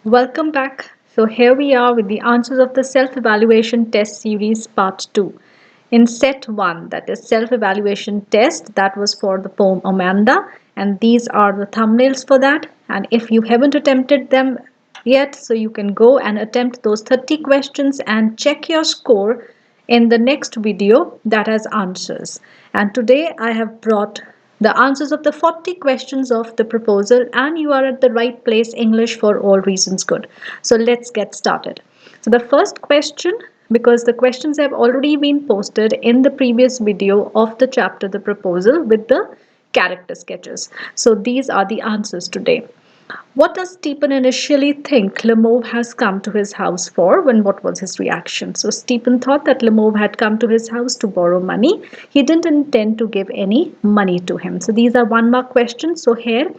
Welcome back. So, here we are with the answers of the self evaluation test series part 2. In set 1, that is self evaluation test, that was for the poem Amanda, and these are the thumbnails for that. And if you haven't attempted them yet, so you can go and attempt those 30 questions and check your score in the next video that has answers. And today I have brought the answers of the 40 questions of the proposal, and you are at the right place. English for all reasons good. So let's get started. So the first question, because the questions have already been posted in the previous video of the chapter the proposal with the character sketches. So these are the answers today. What does Stephen initially think Lemov has come to his house for? When what was his reaction? So Stephen thought that Lemov had come to his house to borrow money. He didn't intend to give any money to him. So these are 1 mark questions. So here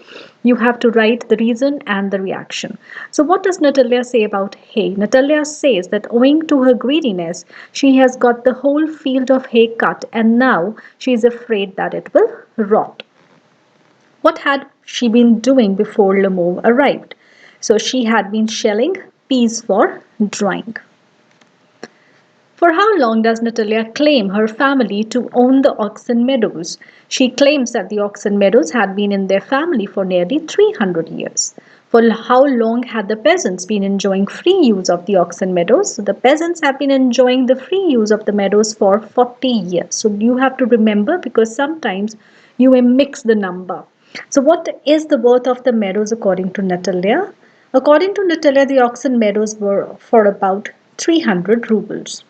you have to write the reason and the reaction. So what does Natalia say about hay? Natalia says that owing to her greediness, she has got the whole field of hay cut, and now she is afraid that it will rot. What had she been doing before Lemov arrived? So she had been shelling peas for drying. For how long does Natalia claim her family to own the Oxen Meadows? She claims that the Oxen Meadows had been in their family for nearly 300 years. For how long had the peasants been enjoying free use of the Oxen Meadows? The peasants have been enjoying the free use of the meadows for 40 years. So you have to remember, because sometimes you may mix the number. So what is the worth of the meadows according to Natalia? According to Natalia, the Oxen Meadows were for about 300 rubles.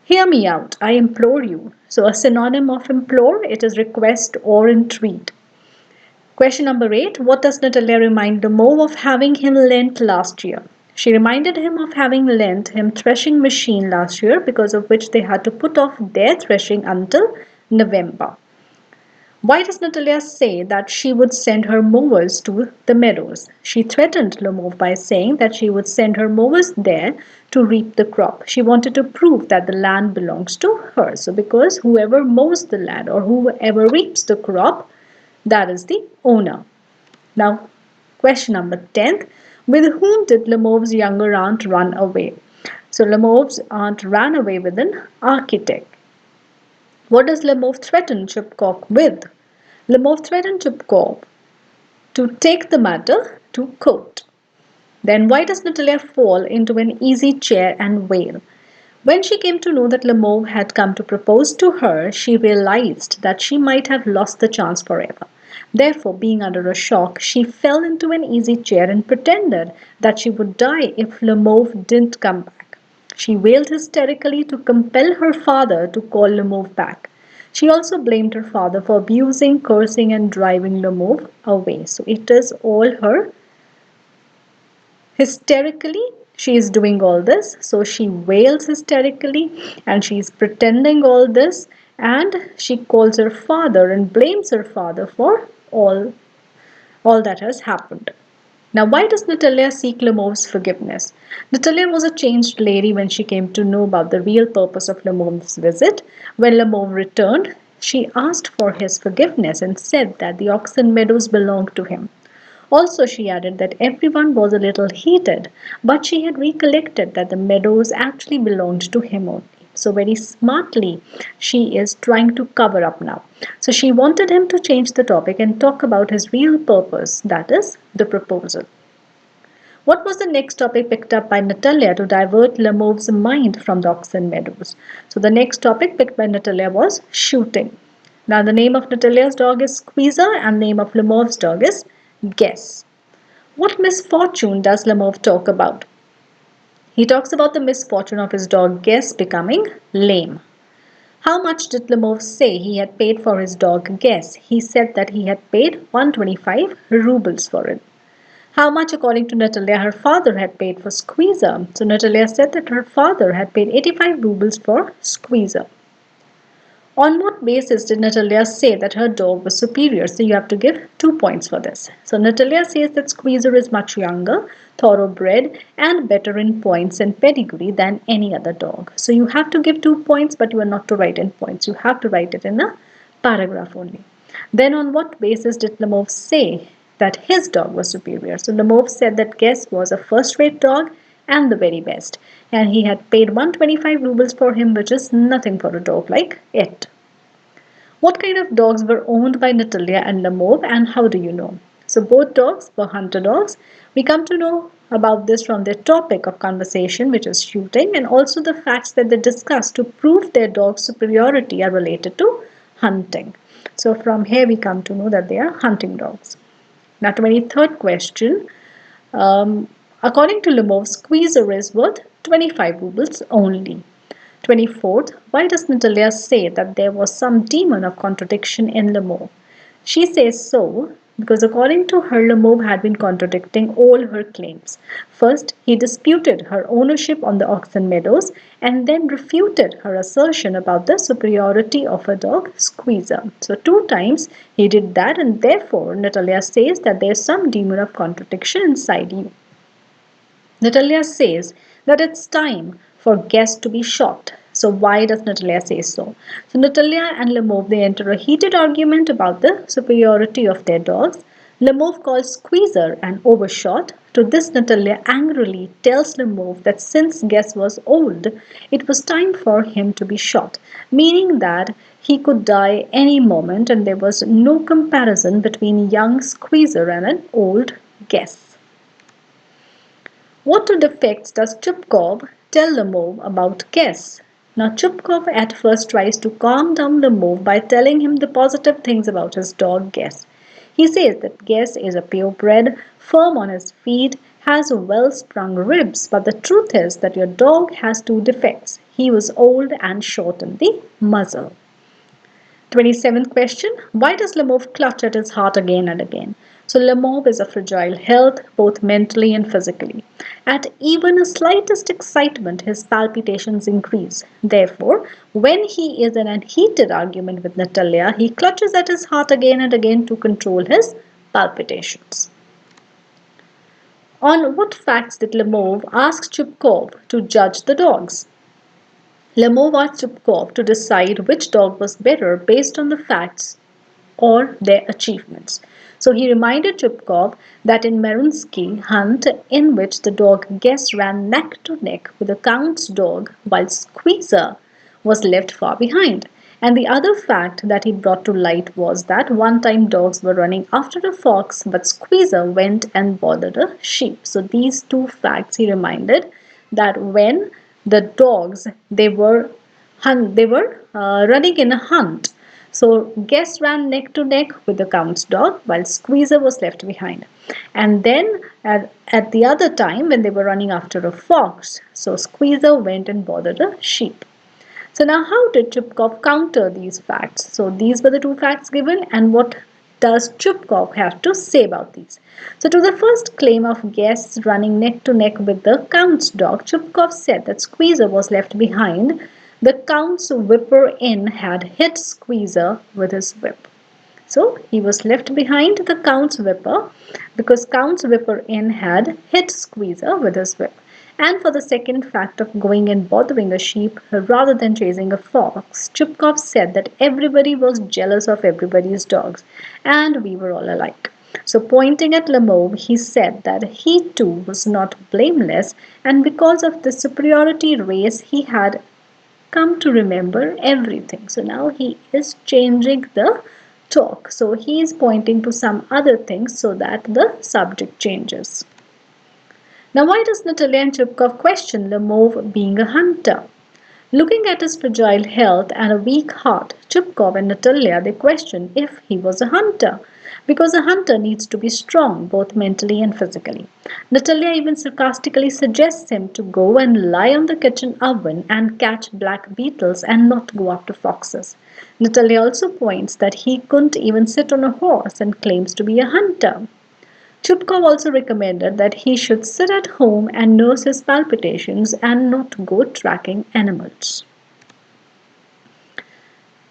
Hear me out, I implore you. So a synonym of implore, it is request or entreat. Question number 8. What does Natalia remind Lemov of having him lent last year? She reminded him of having lent him threshing machine last year, because of which they had to put off their threshing until November. Why does Natalia say that she would send her mowers to the meadows? She threatened Lemov by saying that she would send her mowers there to reap the crop. She wanted to prove that the land belongs to her. So, because whoever mows the land or whoever reaps the crop, that is the owner. Now, question number 10. With whom did Lemov's younger aunt run away? So, Lemov's aunt ran away with an architect. What does Lemov threaten Chupkov with? Lemov threatened Chupkov to take the matter to court. Then why does Natalia fall into an easy chair and wail? When she came to know that Lemov had come to propose to her, she realized that she might have lost the chance forever. Therefore, being under a shock, she fell into an easy chair and pretended that she would die if Lemov didn't come back. She wailed hysterically to compel her father to call Lemov back. She also blamed her father for abusing, cursing, and driving Lemov away. So it is all her. Hysterically, she is doing all this. So she wails hysterically and she is pretending all this, and she calls her father and blames her father for all that has happened. Now, why does Natalia seek Lemov's forgiveness? Natalia was a changed lady when she came to know about the real purpose of Lemov's visit. When Lemov returned, she asked for his forgiveness and said that the Oxen Meadows belonged to him. Also, she added that everyone was a little heated, but she had recollected that the meadows actually belonged to him only. So, very smartly, she is trying to cover up now. So, she wanted him to change the topic and talk about his real purpose, that is, the proposal. What was the next topic picked up by Natalia to divert Lemov's mind from the Oxen Meadows? So, the next topic picked by Natalia was shooting. Now, the name of Natalia's dog is Squeezer, and the name of Lemov's dog is Guess. What misfortune does Lemov talk about? He talks about the misfortune of his dog Guess becoming lame. How much did Lemov say he had paid for his dog Guess? He said that he had paid 125 rubles for it. How much, according to Natalia, her father had paid for Squeezer? So Natalia said that her father had paid 85 rubles for Squeezer. On what basis did Natalia say that her dog was superior? So you have to give 2 points for this. So Natalia says that Squeezer is much younger, thoroughbred, and better in points and pedigree than any other dog. So you have to give 2 points, but you are not to write in points. You have to write it in a paragraph only. Then on what basis did Lemov say that his dog was superior. So Lemov said that Guess was a first-rate dog and the very best, and he had paid 125 rubles for him, which is nothing for a dog like it. What kind of dogs were owned by Natalia and Lemov, and how do you know? So both dogs were hunter dogs. We come to know about this from their topic of conversation, which is shooting, and also the facts that they discuss to prove their dog's superiority are related to hunting. So from here we come to know that they are hunting dogs. Now, 23rd question. According to Lemov, Squeezer is worth 25 rubles only. 24th, why does Natalia say that there was some demon of contradiction in Lemov? She says so because according to her, Lemov had been contradicting all her claims. First, he disputed her ownership on the oxen meadows and then refuted her assertion about the superiority of her dog, Squeezer. So, two times he did that, and therefore, Natalia says that there's some demon of contradiction inside you. Natalia says that it's time for Guess to be shot. So why does Natalia say so? So Natalia and Lemov they enter a heated argument about the superiority of their dogs. Lemov calls Squeezer an overshot. To this Natalia angrily tells Lemov that since Guess was old, it was time for him to be shot, meaning that he could die any moment and there was no comparison between young Squeezer and an old Guess. What to defects does Chupkov tell Lemov about Guess? Now Chupkov at first tries to calm down Lemov by telling him the positive things about his dog Guess. He says that Guess is a purebred, firm on his feet, has well-sprung ribs, but the truth is that your dog has two defects. He was old and short in the muzzle. 27th question. Why does Lemov clutch at his heart again and again? So Lemov is a fragile health, both mentally and physically. At even a slightest excitement, his palpitations increase. Therefore, when he is in a heated argument with Natalia, he clutches at his heart again and again to control his palpitations. On what facts did Lemov ask Chupkov to judge the dogs? Lemov asked Chupkov to decide which dog was better based on the facts or their achievements. So he reminded Chupkov that in Merunsky hunt in which the dog Guess ran neck to neck with the Count's dog while Squeezer was left far behind. And the other fact that he brought to light was that one time dogs were running after a fox but Squeezer went and bothered a sheep. So these two facts he reminded that when the dogs they were running in a hunt. So Guess ran neck to neck with the Count's dog while Squeezer was left behind. And then at the other time when they were running after a fox, so Squeezer went and bothered a sheep. So now how did Chupkov counter these facts? So these were the two facts given, and what does Chupkov have to say about these? So to the first claim of Guess running neck to neck with the Count's dog, Chupkov said that Squeezer was left behind. The Count's whipper-in had hit Squeezer with his whip. So he was left behind the Count's whipper because Count's whipper-in had hit Squeezer with his whip. And for the second fact of going and bothering a sheep rather than chasing a fox, Chupkov said that everybody was jealous of everybody's dogs and we were all alike. So pointing at Lemov, he said that he too was not blameless and because of the superiority race he had come to remember everything. So now he is changing the talk. So he is pointing to some other things so that the subject changes. Now, why does Natalia and Chupkov question Lemov being a hunter? Looking at his fragile health and a weak heart, Chupkov and Natalia they question if he was a hunter. Because a hunter needs to be strong, both mentally and physically. Natalia even sarcastically suggests him to go and lie on the kitchen oven and catch black beetles and not go after foxes. Natalia also points that he couldn't even sit on a horse and claims to be a hunter. Chupkov also recommended that he should sit at home and nurse his palpitations and not go tracking animals.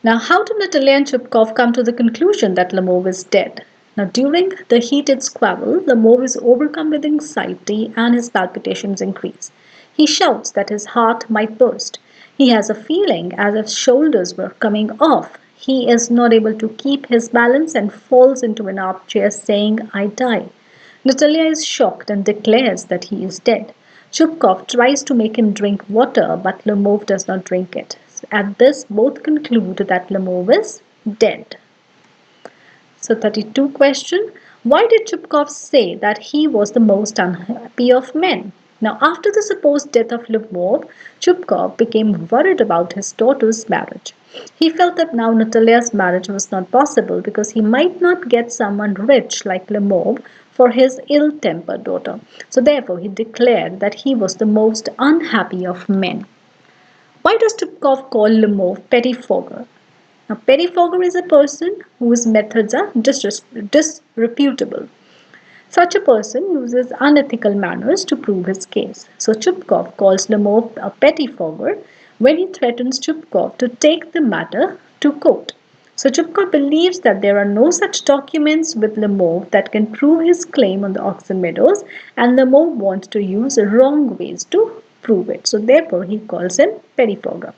Now, how did Natalia and Chupkov come to the conclusion that Lemov is dead? Now, during the heated squabble, Lemov is overcome with anxiety and his palpitations increase. He shouts that his heart might burst. He has a feeling as if shoulders were coming off. He is not able to keep his balance and falls into an armchair saying, I die. Natalia is shocked and declares that he is dead. Chupkov tries to make him drink water, but Lemov does not drink it. At this, both conclude that Lemov is dead. So 32 question. Why did Chupkov say that he was the most unhappy of men? Now, after the supposed death of Lyubimov, Chupkov became worried about his daughter's marriage. He felt that now Natalia's marriage was not possible because he might not get someone rich like Lyubimov for his ill-tempered daughter. So therefore, he declared that he was the most unhappy of men. Why does Chupkov call Lyubimov pettifogger? Now, pettifogger is a person whose methods are disreputable. Such a person uses unethical manners to prove his case. So Chupkov calls Lemov a pettifogger when he threatens Chupkov to take the matter to court. So Chupkov believes that there are no such documents with Lemov that can prove his claim on the Oxen Meadows, and Lemov wants to use wrong ways to prove it. So therefore he calls him pettifogger.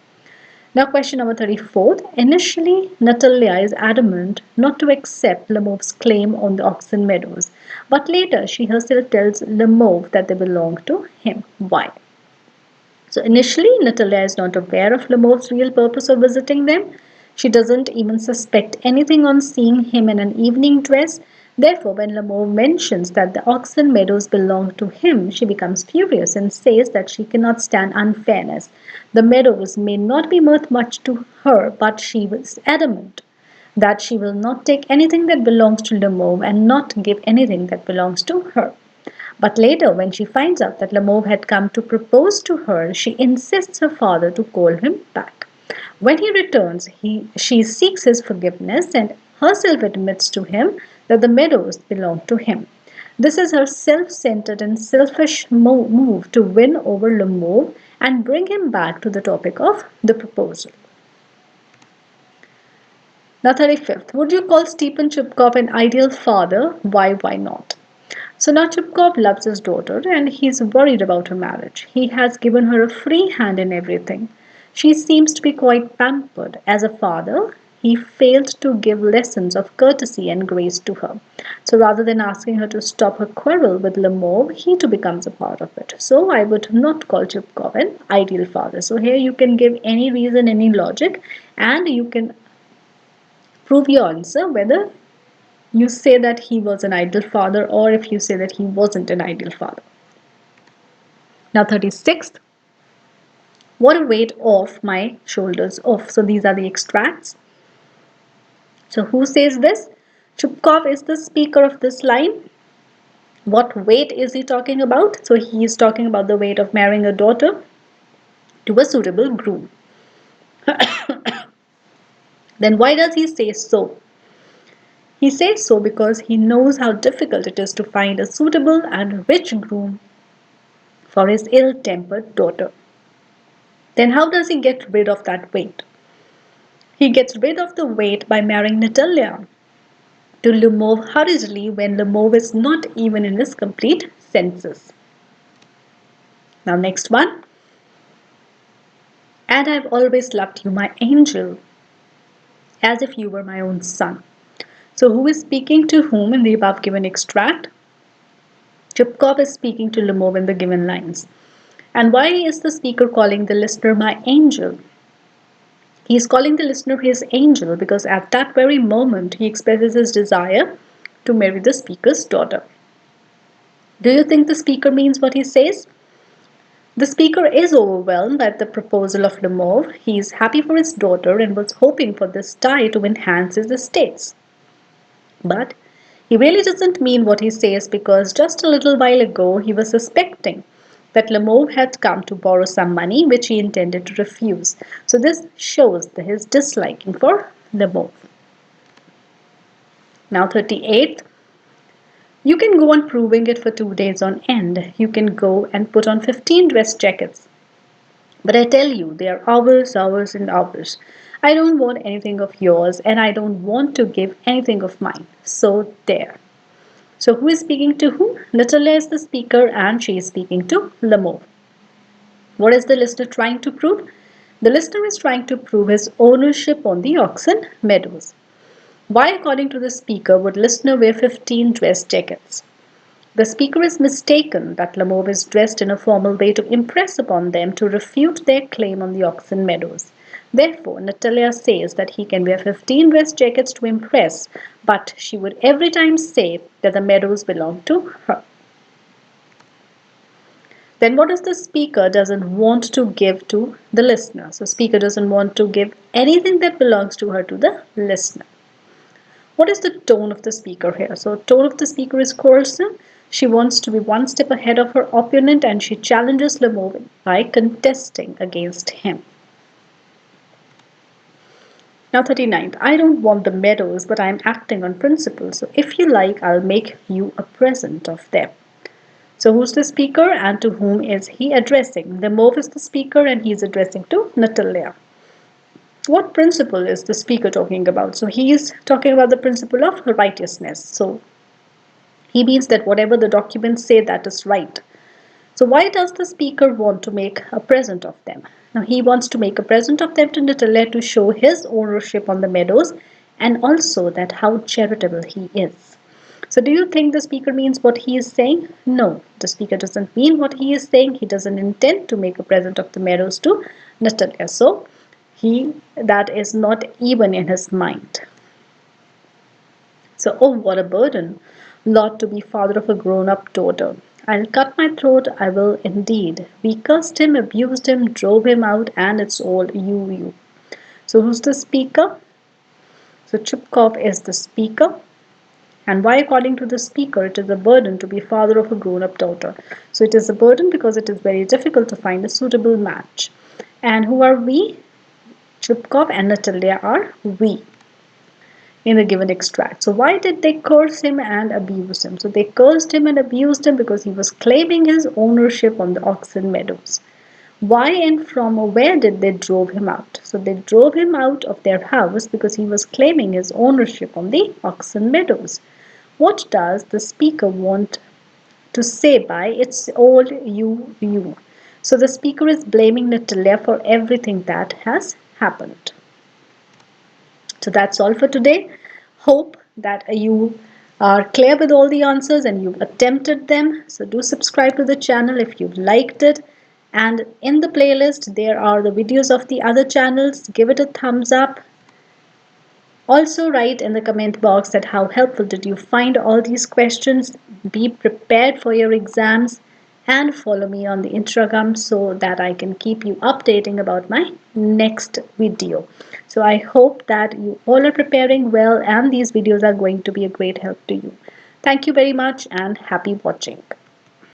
Now, question number 34. Initially, Natalia is adamant not to accept Lemov's claim on the Oxen Meadows, but later she herself tells Lemov that they belong to him. Why? So, initially, Natalia is not aware of Lemov's real purpose of visiting them. She doesn't even suspect anything on seeing him in an evening dress. Therefore, when Lemov mentions that the Oxen Meadows belong to him, she becomes furious and says that she cannot stand unfairness. The meadows may not be worth much to her, but she was adamant that she will not take anything that belongs to Lemov and not give anything that belongs to her. But later, when she finds out that Lemov had come to propose to her, she insists her father to call him back. When he returns, she seeks his forgiveness and herself admits to him that the meadows belong to him. This is her self-centered and selfish move to win over Lemov and bring him back to the topic of the proposal. Now, 35th. Would you call Stepan Chupkov an ideal father? Why not? So now Chupkov loves his daughter and he's worried about her marriage. He has given her a free hand in everything. She seems to be quite pampered. As a father, he failed to give lessons of courtesy and grace to her. So rather than asking her to stop her quarrel with Lemov, he too becomes a part of it. So I would not call Chupkov an ideal father. So here you can give any reason, any logic, and you can prove your answer whether you say that he was an ideal father or if you say that he wasn't an ideal father. Now 36th. What a weight off my shoulders off. So these are the extracts. So who says this? Chupkov is the speaker of this line. What weight is he talking about? So he is talking about the weight of marrying a daughter to a suitable groom. Then why does he say so? He says so because he knows how difficult it is to find a suitable and rich groom for his ill-tempered daughter. Then how does he get rid of that weight? He gets rid of the weight by marrying Natalia to Lyubimov hurriedly when Lyubimov is not even in his complete senses. Now next one. And I've always loved you, my angel, as if you were my own son. So who is speaking to whom in the above given extract? Chupkov is speaking to Lyubimov in the given lines. And why is the speaker calling the listener my angel? He is calling the listener his angel because at that very moment he expresses his desire to marry the speaker's daughter. Do you think the speaker means what he says? The speaker is overwhelmed by the proposal of Lyubimov. He is happy for his daughter and was hoping for this tie to enhance his estates. But he really doesn't mean what he says because just a little while ago he was suspecting that Lemov had come to borrow some money which he intended to refuse. So this shows his disliking for Lemov. Now 38th. You can go on proving it for 2 days on end. You can go and put on 15 dress jackets. But I tell you, they are hours and hours. I don't want anything of yours and I don't want to give anything of mine. So there. So who is speaking to whom? Natalia is the speaker and she is speaking to Lemov. What is the listener trying to prove? The listener is trying to prove his ownership on the oxen meadows. Why, according to the speaker, would listener wear 15 dress jackets? The speaker is mistaken that Lamove is dressed in a formal way to impress upon them to refute their claim on the oxen meadows. Therefore, Natalia says that he can wear 15 dress jackets to impress, but she would every time say that the meadows belong to her. Then what does the speaker doesn't want to give to the listener? So speaker doesn't want to give anything that belongs to her to the listener. What is the tone of the speaker here? So tone of the speaker is coercive. She wants to be one step ahead of her opponent and she challenges Lamove by contesting against him. Now 39th, I don't want the meadows, but I'm acting on principle. So if you like, I'll make you a present of them. So who's the speaker and to whom is he addressing? Lamove is the speaker and he's addressing to Natalia. What principle is the speaker talking about? So he is talking about the principle of righteousness. So he means that whatever the documents say, that is right. So why does the speaker want to make a present of them? Now he wants to make a present of them to Natalia to show his ownership on the meadows and also that how charitable he is. So do you think the speaker means what he is saying? No, the speaker doesn't mean what he is saying. He doesn't intend to make a present of the meadows to Natalia. So that is not even in his mind. So, oh, what a burden, Lord, to be father of a grown up daughter. I'll cut my throat, I will indeed. We cursed him, abused him, drove him out, and it's all you. So, who's the speaker? So, Chupkov is the speaker. And why, according to the speaker, it is a burden to be father of a grown up daughter. So, it is a burden because it is very difficult to find a suitable match. And who are we? Chupkov and Natalia are we in the given extract. So why did they curse him and abuse him? So they cursed him and abused him because he was claiming his ownership on the oxen meadows. Why and from where did they drove him out? So they drove him out of their house because he was claiming his ownership on the oxen meadows. What does the speaker want to say by it's all you? So the speaker is blaming Natalia for everything that has happened. So that's all for today. Hope that you are clear with all the answers and you've attempted them. So do subscribe to the channel if you've liked it. And in the playlist, there are the videos of the other channels. Give it a thumbs up. Also write in the comment box that how helpful did you find all these questions. Be prepared for your exams and follow me on the Instagram so that I can keep you updating about my next video. So I hope that you all are preparing well and these videos are going to be a great help to you. Thank you very much and happy watching.